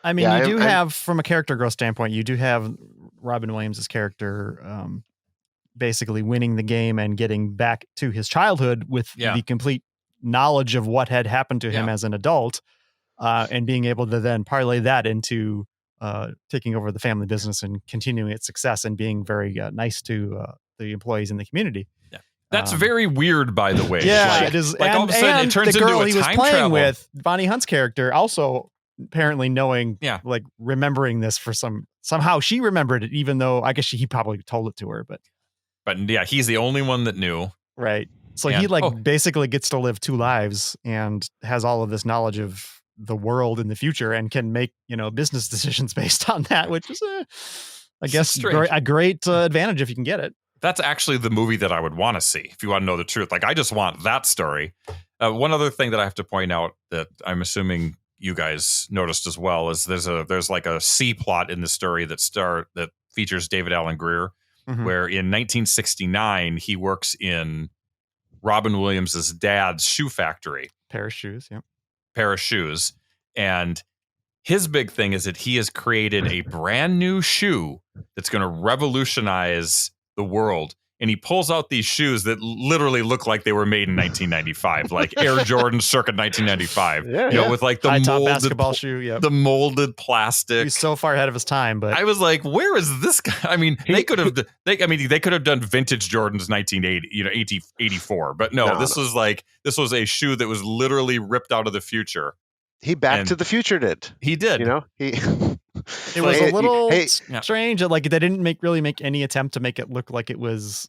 I mean, you do have, from a character growth standpoint, you do have Robin Williams' character basically winning the game and getting back to his childhood with the complete knowledge of what had happened to him as an adult, and being able to then parlay that into taking over the family business and continuing its success and being very nice to the employees in the community. Yeah. That's very weird, by the way. Yeah, like, it is. Like all of a sudden, it turns the girl into a he was time playing travel with, Bonnie Hunt's character, also apparently knowing, like remembering this for somehow she remembered it, even though I guess he probably told it to her, but yeah, he's the only one that knew. Right. So he basically gets to live two lives and has all of this knowledge of the world in the future and can make, you know, business decisions based on that, which is I guess a great advantage if you can get it. That's actually the movie that I would want to see if you want to know the truth. Like, I just want that story. One other thing that I have to point out that I'm assuming you guys noticed as well is there's like a C plot in the story that features David Alan Grier, where in 1969 he works in Robin Williams' dad's shoe factory. Parrish Shoes, Parrish Shoes. And his big thing is that he has created a brand new shoe that's going to revolutionize the world. And he pulls out these shoes that literally look like they were made in 1995, like Air Jordan circa 1995. You know, with like the high-top molded basketball shoe, the molded plastic. He's so far ahead of his time, but I was like, where is this guy? I mean, they could have done vintage Jordans 1980, 84, but this was a shoe that was literally ripped out of the future. He Back to the Future did. He did. You know, it was a little strange. Like, they didn't really make any attempt to make it look like it was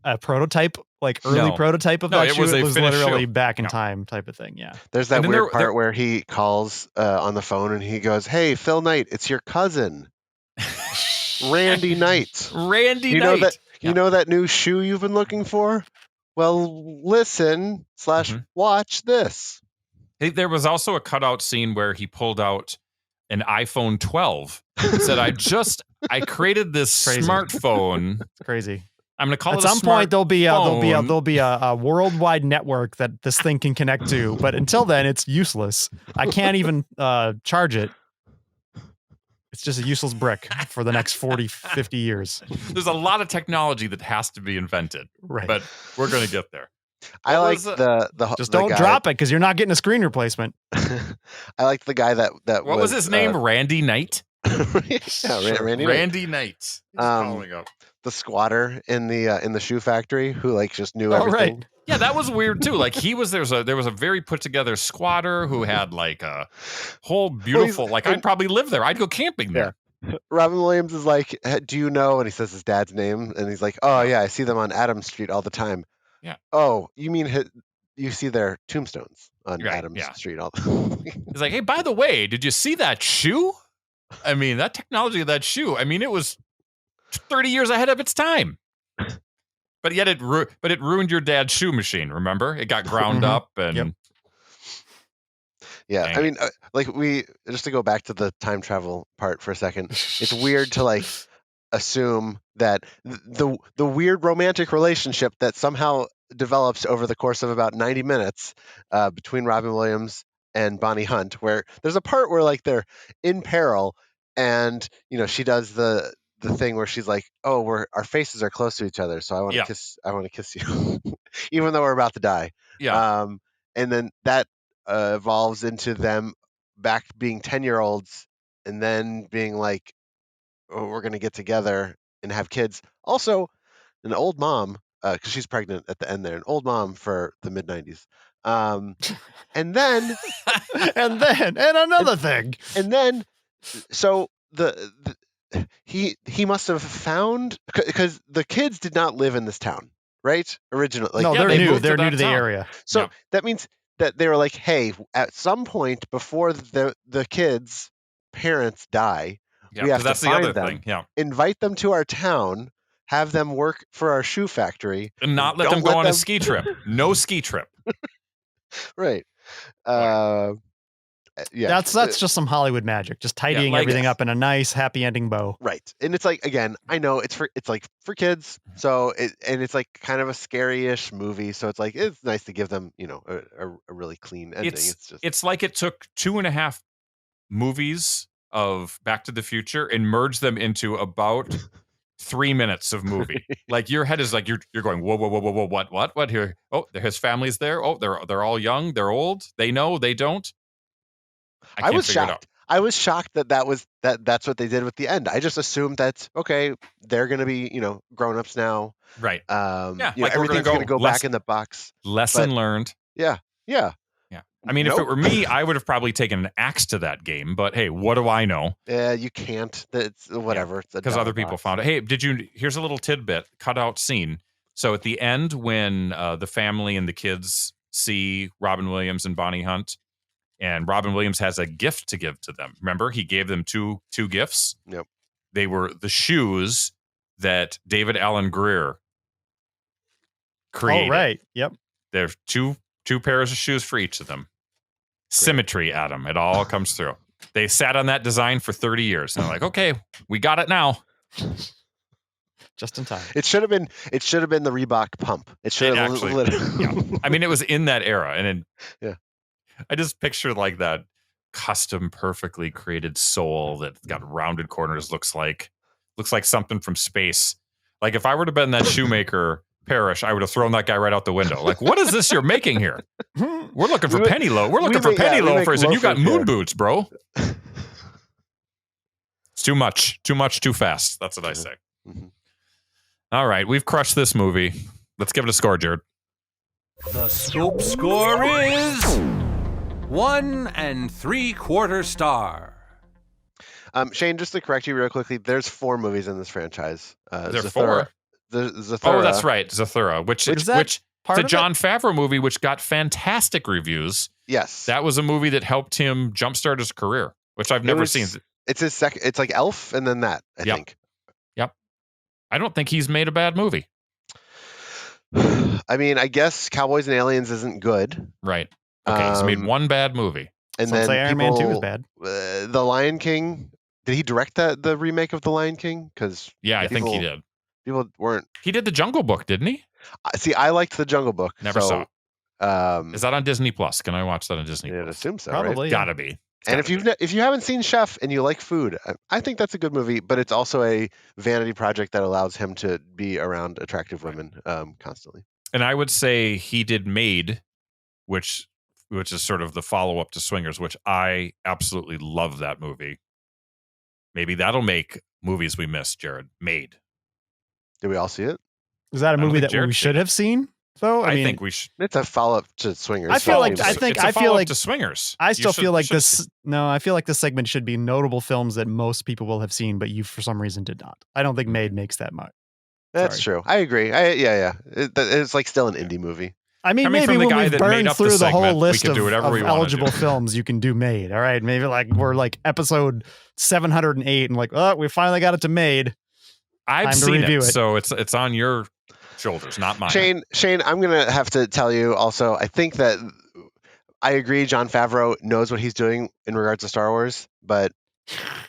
a prototype, like early prototype of that shoe. It was literally back in time type of thing. Yeah. There's that weird part where he calls on the phone and he goes, "Hey, Phil Knight, it's your cousin, Randy Knight. Randy Knight. You know that new shoe you've been looking for? Well, listen / watch this." There was also a cutout scene where he pulled out an iPhone 12. He said, I created this smartphone. It's crazy. I'm going to call it at some point there'll be a worldwide network that this thing can connect to, but until then it's useless. I can't even charge it. It's just a useless brick for the next 40, 50 years. There's a lot of technology that has to be invented. Right. But we're going to get there. I like the Just the don't guy, drop it because you're not getting a screen replacement. I like the guy that What was his name? Randy Knight? Randy Knight. Randy Knight. He's calling up. The squatter in the shoe factory who like just knew Oh, everything. right. Yeah, that was weird too. Like there was a very put together squatter who had like a whole beautiful I'd probably live there. I'd go camping there. Robin Williams is like, do you know? And he says his dad's name, and he's like, oh yeah, I see them on Adams Street all the time. Yeah. Oh, you mean you see their tombstones on Adams Street all the time? He's like, hey, by the way, did you see that shoe? I mean, that technology of that shoe. I mean, it was 30 years ahead of its time. But yet it ruined your dad's shoe machine. Remember, it got ground up and. Yep. Yeah, I mean, just to go back to the time travel part for a second, it's weird to like assume that the weird romantic relationship that somehow develops over the course of about 90 minutes between Robin Williams and Bonnie Hunt, where there's a part where like they're in peril, and she does the thing where she's like, oh, our faces are close to each other, so I want to kiss you, even though we're about to die. Yeah. And then that evolves into them back being 10-year-olds and then being like, oh, we're going to get together and have kids. Also, an old mom, because she's pregnant at the end there, an old mom for the mid-90s. And then... and another thing. And then, so he must have found... Because the kids did not live in this town, right? Originally. No, they're new. They're new to the area. So that means that they were like, hey, at some point before the kids' parents die, we have to find them, invite them to our town, have them work for our shoe factory, and not let them go on a ski trip. No ski trip. Right. Yeah. That's just some Hollywood magic, just tidying everything up in a nice happy ending bow. Right. And it's like, again, I know it's like for kids, so it's like kind of a scary-ish movie, so it's like it's nice to give them a really clean ending. It's like it took 2.5 movies of Back to the Future and merged them into about 3 minutes of movie. Like your head is like you're going, whoa, what here? Oh, his family's there. Oh, they're all young, they're old, they know, they don't. I was shocked. I was shocked that's what they did with the end. I just assumed that okay, they're going to be grown-ups now, right? Everything's going to go back in the box. Lesson learned. Yeah. I mean, if it were me, I would have probably taken an axe to that game. But hey, what do I know? Yeah, you can't. It's whatever. Because other people found it. Hey, here's a little tidbit, cutout scene. So at the end, when the family and the kids see Robin Williams and Bonnie Hunt, and Robin Williams has a gift to give to them. Remember, he gave them two gifts. Yep. They were the shoes that David Alan Grier created. Oh, right. Yep. There's two pairs of shoes for each of them. Symmetry, Adam. It all comes through. They sat on that design for 30 years. And they're like, okay, we got it now. Just in time. It should have been the Reebok pump. It should have actually. I mean, it was in that era. And I just picture like that custom, perfectly created sole that got rounded corners. Looks like something from space. Like if I would have been that shoemaker Parrish, I would have thrown that guy right out the window. Like, what is this you're making here? We're looking for penny loafers. We're looking for penny loafers, and you got moon boots, bro. It's too much, too fast. That's what I say. Mm-hmm. All right, we've crushed this movie. Let's give it a score, Jared. The scope score is 1 3/4 star. Shane, just to correct you real quickly, there's 4 movies in this franchise. There's 4. Zathura. Oh, that's right, Zathura, which it's a Jon Favreau movie, which got fantastic reviews. Yes, that was a movie that helped him jumpstart his career, which I've never seen. It's his second. It's like Elf, and then that. I think. Yep. I don't think he's made a bad movie. I mean, I guess Cowboys and Aliens isn't good. Right. Okay, he's made one bad movie. And then Iron Man 2 is bad. The Lion King. Did he direct the remake of The Lion King? Because I think he did. People weren't. He did The Jungle Book, didn't he? See, I liked The Jungle Book. Never saw it. Is that on Disney Plus? Can I watch that on Disney Plus? I'd assume so. Probably. Right? Gotta be. And if you haven't seen Chef and you like food, I think that's a good movie. But it's also a vanity project that allows him to be around attractive women constantly. And I would say he did Made, which is sort of the follow-up to Swingers, which I absolutely love that movie. Maybe that'll make movies we missed, Jared. Made. Did we all see it? Is that a I don't movie think that we Jared's should seen it. have seen? Though I think we should. It's a follow-up to Swingers. I feel like It's I a think I feel follow-up like to Swingers. I You still should- feel like should this. No, I feel like this segment should be notable films that most people will have seen, but you for some reason did not. I don't think Made makes that much. That's true. I agree. Yeah. It's like still an indie movie. I mean, Coming maybe from the when guy we've that made burned up the through the whole segment, we list can do of whatever we wanna eligible do. films, you can do Made. All right, maybe like we're like episode 708, and like, oh, we finally got it to Made. I've Time to seen review it, it. so it's on your shoulders, not mine. Shane, I'm gonna have to tell you also. I think that I agree. Jon Favreau knows what he's doing in regards to Star Wars, but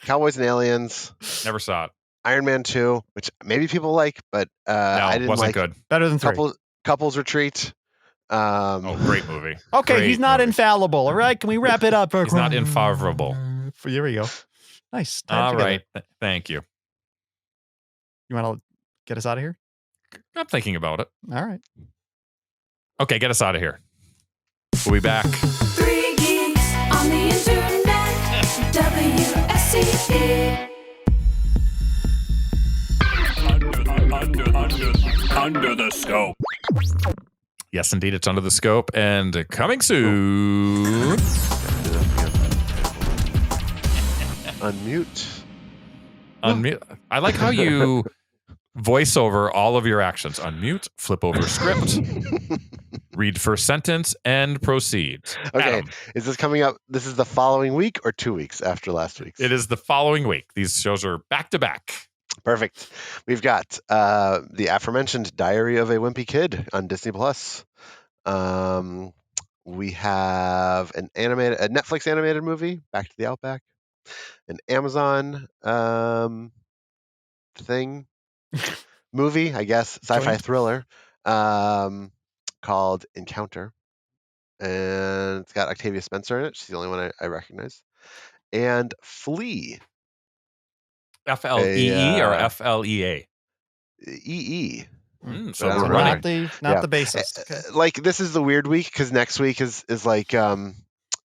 Cowboys and Aliens, Never saw it. Iron Man 2, which maybe people like, but I didn't wasn't like. good. Better than 3. Couples Retreat. Great movie. Okay, Great he's not movie. infallible. All right, can we wrap it up? He's not infavorable. Here we go. Nice. Time All together. right. Thank you. You want to get us out of here? I'm thinking about it. All right. Okay, get us out of here. We'll be back. 3 geeks on the internet. WSCE. Under the scope. Yes, indeed, it's Under the Scope and coming soon. Unmute. Unmute. I like how you voice over all of your actions. Unmute, flip over script, read first sentence, and proceed. Okay, Adam, is this coming up? This is the following week or 2 weeks after last week's? it is the following week. These shows are back to back. Perfect. We've got the aforementioned Diary of a Wimpy Kid on Disney Plus. We have a Netflix animated movie, Back to the Outback, an Amazon movie, I guess, sci-fi thriller called Encounter, and it's got Octavia Spencer in it. She's the only one I recognize. And Flea. FLEE or FLEA? EE. So I we're don't running. Not the basis. Okay. Like, this is the weird week because next week is like Don't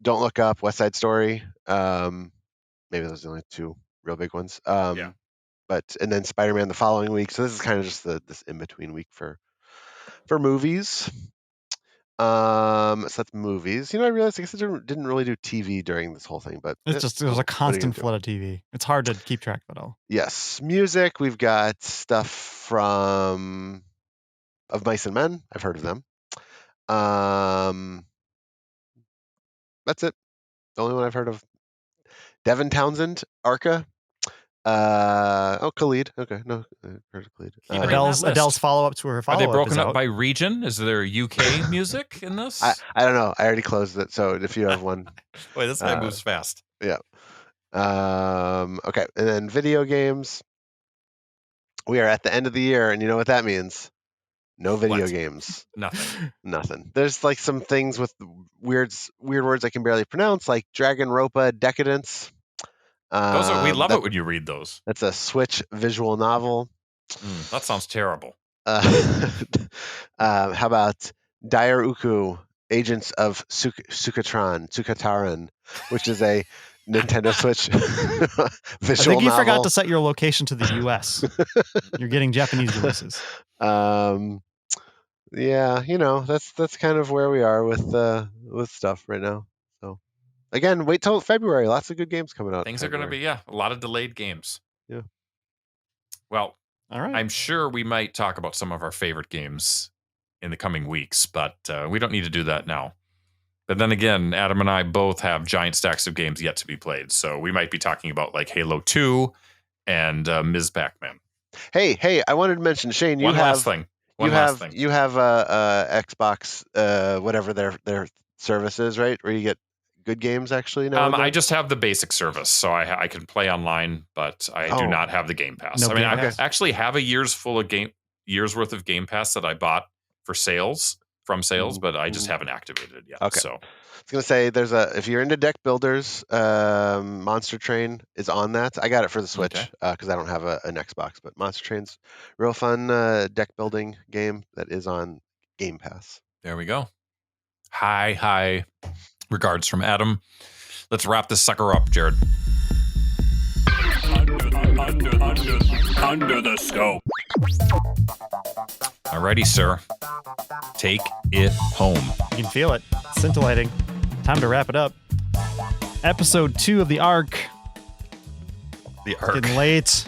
Look Up, West Side Story. Maybe those are the only 2 real big ones. Yeah. But and then Spider-Man the following week. So this is kind of just this in between week for movies. So that's movies. I realized I guess I didn't really do TV during this whole thing, but It's just there's a what are you constant gonna do? flood of TV. It's hard to keep track of it all. Yes, music. We've got stuff from Of Mice and Men. I've heard of them. That's it. The only one I've heard of. Devin Townsend, Arca. Khalid. Okay, no, I've heard of Khalid. Keep it on Adele's that list. Adele's follow up to her Are follow they up. broken up by region? Is there UK music in this? I don't know. I already closed it. So if you have one, Wait, this guy moves fast. yeah. Okay, and then video games. We are at the end of the year, and you know what that means? No video What? games. Nothing. There's like some things with weird words I can barely pronounce, like Dragonropa Decadence. Those are, we love it when you read those. That's a Switch visual novel. That sounds terrible. How about Dire Uku, Agents of Sukataran, which is a Nintendo Switch I visual think you novel. forgot to set your location to the US. You're getting Japanese releases. Yeah, that's kind of where we are with stuff right now. So again, wait till February. Lots of good games coming out. Things are going to be, a lot of delayed games. Yeah. Well, All right. I'm sure we might talk about some of our favorite games in the coming weeks, but we don't need to do that now. But then again, Adam and I both have giant stacks of games yet to be played. So we might be talking about like Halo 2 and Ms. Pac-Man. Hey, I wanted to mention, Shane, you One have last thing. you have Xbox whatever their service is, right? Where you get good games actually now. I just have the basic service, so I can play online, but I do not have the Game Pass. No I mean, Game I Pass. actually have a year's worth of Game Pass that I bought for sales, but I just haven't activated it yet. Okay. So I was gonna say if you're into deck builders, Monster Train is on that. I got it for the Switch because I don't have an Xbox, but Monster Train's real fun deck building game that is on Game Pass. There we go. Hi. Regards from Adam. Let's wrap this sucker up, Jared. Under the scope. Alrighty, sir. Take it home. You can feel it. Scintillating. Time to wrap it up. Episode 2 of the Arc. The arc. Getting late.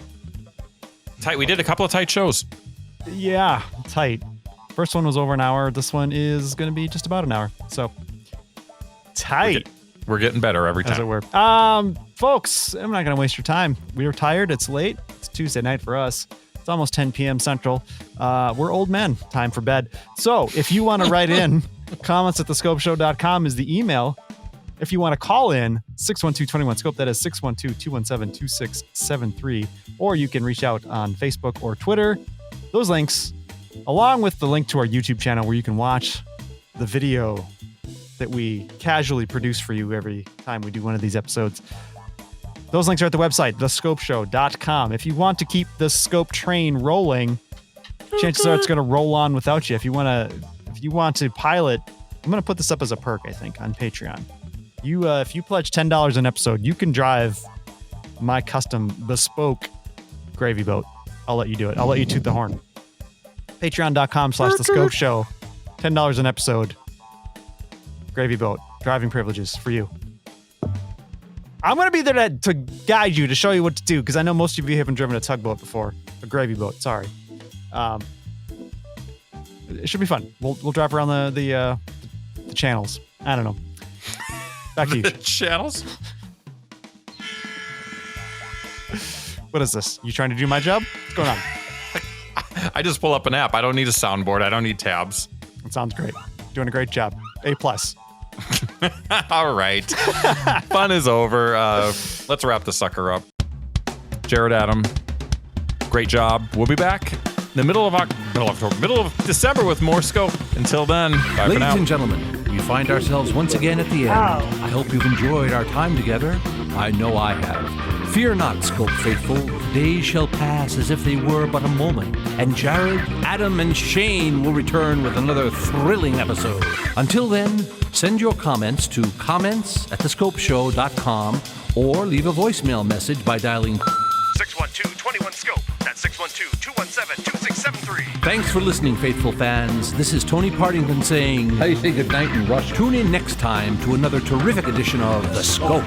Tight. We did a couple of tight shows. Yeah, tight. First one was over an hour. This one is going to be just about an hour. So, tight. We're getting better every time. As it were. Folks, I'm not going to waste your time. We are tired. It's late. It's Tuesday night for us. It's almost 10 p.m. Central. We're old men. Time for bed. So if you want to write in, comments at thescopeshow.com is the email. If you want to call in, 612-21-SCOPE, that is 612-217-2673. Or you can reach out on Facebook or Twitter. Those links, along with the link to our YouTube channel where you can watch the video that we casually produce for you every time we do one of these episodes. Those links are at the website, thescopeshow.com. If you want to keep the Scope train rolling, chances are it's going to roll on without you. If you want to pilot, I'm going to put this up as a perk, I think, on Patreon. If you pledge $10 an episode, you can drive my custom bespoke gravy boat. I'll let you do it. I'll let you toot the horn. Patreon.com/thescopeshow. $10 an episode. Gravy boat. Driving privileges for you. I'm going to be there to guide you, to show you what to do, because I know most of you haven't driven a tugboat before. A gravy boat, sorry. It should be fun. We'll drive around the channels. I don't know. Back to you. The channels? What is this? You trying to do my job? What's going on? I just pull up an app. I don't need a soundboard. I don't need tabs. It sounds great. Doing a great job. A+. All right. Fun is over. Let's wrap the sucker up. Jared, Adam, great job. We'll be back in the middle of December with more Scope. Until then, bye for now. Ladies and gentlemen, we find ourselves once again at the end. I hope you've enjoyed our time together. I know I have. Fear not, Scope faithful. Days shall pass as if they were but a moment, and Jared, Adam, and Shane will return with another thrilling episode. Until then, send your comments to comments@thescopeshow.com or leave a voicemail message by dialing 612-21-SCOPE. That's 612-217-2673. Thanks for listening, faithful fans. This is Tony Partington saying, how do you say goodnight in Russian? Tune in next time to another terrific edition of The Scope.